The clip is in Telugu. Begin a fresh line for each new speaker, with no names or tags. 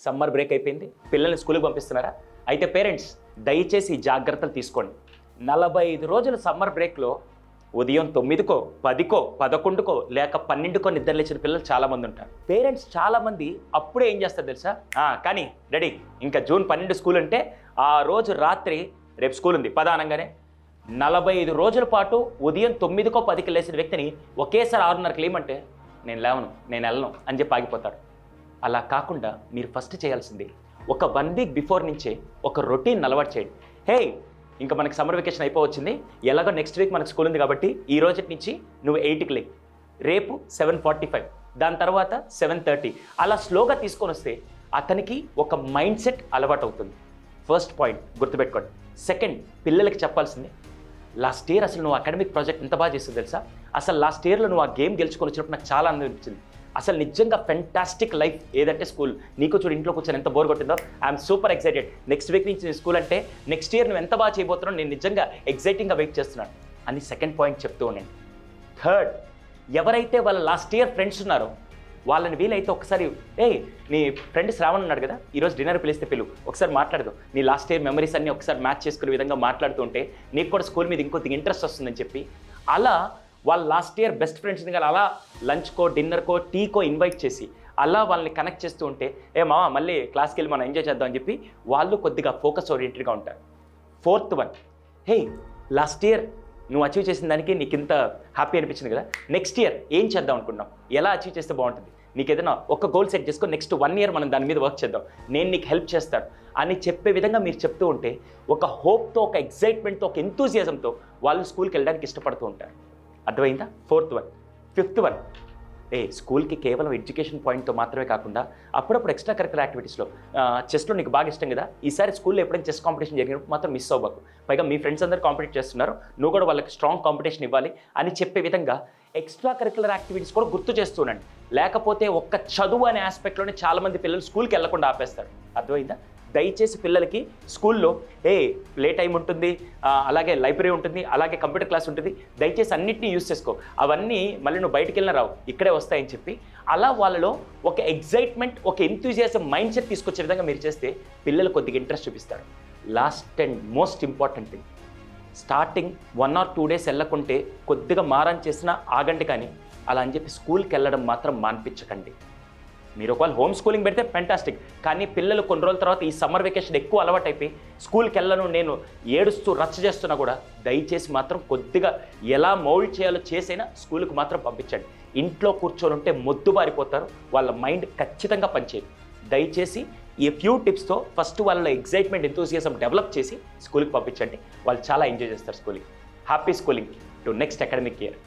సమ్మర్ బ్రేక్ అయిపోయింది, పిల్లల్ని స్కూల్కి పంపిస్తున్నారా? అయితే పేరెంట్స్ దయచేసి ఈ జాగ్రత్తలు తీసుకోండి. 45 రోజుల సమ్మర్ బ్రేక్లో ఉదయం 9కో 10కో 11కో లేక 12కో నిద్ర లేచిన పిల్లలు చాలామంది ఉంటారు. పేరెంట్స్ చాలామంది అప్పుడే ఏం చేస్తారు తెలుసా, కానీ రెడీ ఇంకా జూన్ 12 స్కూల్ అంటే ఆ రోజు రాత్రి రేపు స్కూల్ ఉంది ప్రధానంగానే 45 రోజుల పాటు ఉదయం 9కో 10కి లేచిన వ్యక్తిని ఒకేసారి 6:30కి లేమంటే నేను లేవను, నేను వెళ్ళను అని చెప్పి ఆగిపోతాడు. అలా కాకుండా మీరు ఫస్ట్ చేయాల్సింది ఒక 1 వీక్ బిఫోర్ నుంచే ఒక రొటీన్ అలవాటు చేయండి. హే, ఇంకా మనకి సమ్మర్ వెకేషన్ అయిపోవచ్చింది, ఎలాగో నెక్స్ట్ వీక్ మనకు స్కూల్ ఉంది కాబట్టి ఈ రోజు నుంచి నువ్వు 8కి లే, రేపు 7:45, దాని తర్వాత 7:30, అలా స్లోగా తీసుకొని వస్తే అతనికి ఒక మైండ్ సెట్ అలవాటు అవుతుంది. ఫస్ట్ పాయింట్ గుర్తుపెట్టుకోండి. సెకండ్, పిల్లలకి చెప్పాల్సింది లాస్ట్ ఇయర్ అసలు నువ్వు అకాడమిక్ ప్రాజెక్ట్ ఎంత బాగా చేస్తుంది తెలుసా, అసలు లాస్ట్ ఇయర్లో నువ్వు ఆ గేమ్ గెలుచుకొని వచ్చినప్పుడు నాకు చాలా అనిపించింది, అసలు నిజంగా ఫెంటాస్టిక్ లైఫ్ ఏదంటే స్కూల్, నీకు చూడు ఇంట్లో కూర్చొని ఎంత బోర్ కొట్టిందో, I'm super excited, next week నుంచి నీ స్కూల్ అంటే నెక్స్ట్ ఇయర్ నువ్వు ఎంత బాగా చేయబోతున్నావు, నేను నిజంగా ఎక్సైటింగ్గా వెయిట్ చేస్తున్నాను అని సెకండ్ పాయింట్ చెప్తూ ఉండండి. థర్డ్, ఎవరైతే వాళ్ళ లాస్ట్ ఇయర్ ఫ్రెండ్స్ ఉన్నారో వాళ్ళని వీలైతే ఒకసారి నీ ఫ్రెండ్ శ్రావణ్ ఉన్నాడు కదా, ఈరోజు డిన్నర్ పిలిస్తే పిలువు, ఒకసారి మాట్లాడదు, నీ లాస్ట్ ఇయర్ మెమరీస్ అన్నీ ఒకసారి మ్యాచ్ చేసుకునే విధంగా మాట్లాడుతుంటే నీకు కూడా స్కూల్ మీద ఇంకొద్దిగా ఇంట్రెస్ట్ వస్తుందని చెప్పి అలా వాళ్ళ లాస్ట్ ఇయర్ బెస్ట్ ఫ్రెండ్స్ని కానీ అలా లంచ్కో డిన్నర్కో టీకో ఇన్వైట్ చేసి అలా వాళ్ళని కనెక్ట్ చేస్తూ ఉంటే మామ మళ్ళీ క్లాస్కి వెళ్ళి మనం ఎంజాయ్ చేద్దాం అని చెప్పి వాళ్ళు కొద్దిగా ఫోకస్ ఓరియంటెడ్గా ఉంటారు. ఫోర్త్ వన్, లాస్ట్ ఇయర్ నువ్వు అచీవ్ చేసిన దానికి నీకు ఇంత హ్యాపీ అనిపించింది కదా, నెక్స్ట్ ఇయర్ ఏం చేద్దాం అనుకున్నావు, ఎలా అచీవ్ చేస్తే బాగుంటుంది, నీకు ఏదైనా ఒక గోల్ సెట్ చేసుకో, నెక్స్ట్ 1 ఇయర్ మనం దాని మీద వర్క్ చేద్దాం, నేను నీకు హెల్ప్ చేస్తాను అని చెప్పే విధంగా మీరు చెప్తూ ఉంటే ఒక హోప్తో, ఒక ఎక్సైట్మెంట్తో, ఒక ఎంతూజియాజంతో వాళ్ళు స్కూల్కి వెళ్ళడానికి ఇష్టపడుతూ ఉంటారు. అర్థమైందా? Fourth one. ఫిఫ్త్ వన్, స్కూల్కి కేవలం ఎడ్యుకేషన్ పాయింట్తో మాత్రమే కాకుండా అప్పుడప్పుడు ఎక్స్ట్రా కరికులర్ యాక్టివిటీస్లో చెస్లో నీకు బాగా ఇష్టం కదా, ఈసారి స్కూల్లో ఎప్పుడైనా చెస్ కాంపిటీషన్ జరిగినప్పుడు మాత్రం మిస్ అవ్వకు, పైగా మీ ఫ్రెండ్స్ అందరూ కాంపిటీట్ చేస్తున్నారు, నువ్వు కూడా వాళ్ళకి స్ట్రాంగ్ కాంపిటీషన్ ఇవ్వాలి అని చెప్పే విధంగా ఎక్స్ట్రా కరికులర్ యాక్టివిటీస్ కూడా గుర్తు చేస్తూ ఉండండి. లేకపోతే ఒక్క చదువు అనే ఆస్పెక్ట్లోనే చాలామంది పిల్లలు స్కూల్కి వెళ్లకుండా ఆపేస్తారు. అర్థమైందా? దయచేసి పిల్లలకి స్కూల్లో ప్లే టైం ఉంటుంది, అలాగే లైబ్రరీ ఉంటుంది, అలాగే కంప్యూటర్ క్లాస్ ఉంటుంది, దయచేసి అన్నింటినీ యూజ్ చేసుకో, అవన్నీ మళ్ళీ నువ్వు బయటికి వెళ్ళినా రావు, ఇక్కడే వస్తాయని చెప్పి అలా వాళ్ళలో ఒక ఎగ్జైట్మెంట్, ఒక ఎంతూజియాజం మైండ్ సెట్ తీసుకొచ్చే విధంగా మీరు చేస్తే పిల్లలు కొద్దిగా ఇంట్రెస్ట్ చూపిస్తారు. Last and most important thing, starting 1 or 2 days వెళ్ళకుంటే కొద్దిగా మారం చేసినా ఆగండి, కానీ అలా అని చెప్పి స్కూల్కి వెళ్ళడం మాత్రం మాన్పించకండి. మీరు ఒకవేళ హోమ్ స్కూలింగ్ పెడితే ఫెంటాస్టిక్, కానీ పిల్లలు కొన్ని రోజుల తర్వాత ఈ సమ్మర్ వెకేషన్ ఎక్కువ అలవాటు అయిపోయి స్కూల్కి వెళ్ళను నేను ఏడుస్తూ రచ్చ చేస్తున్నా కూడా దయచేసి మాత్రం కొద్దిగా ఎలా మౌల్డ్ చేయాలో చేసైనా స్కూల్కి మాత్రం పంపించండి. ఇంట్లో కూర్చొని ఉంటే మొద్దుబారిపోతారు, వాళ్ళ మైండ్ ఖచ్చితంగా పనిచేయదు. దయచేసి ఈ ఫ్యూ టిప్స్తో ఫస్ట్ వాళ్ళ ఎగ్జైట్మెంట్, ఎంతూసియాజం డెవలప్ చేసి స్కూల్కి పంపించండి, వాళ్ళు చాలా ఎంజాయ్ చేస్తారు schooling. Happy schooling to next academic year.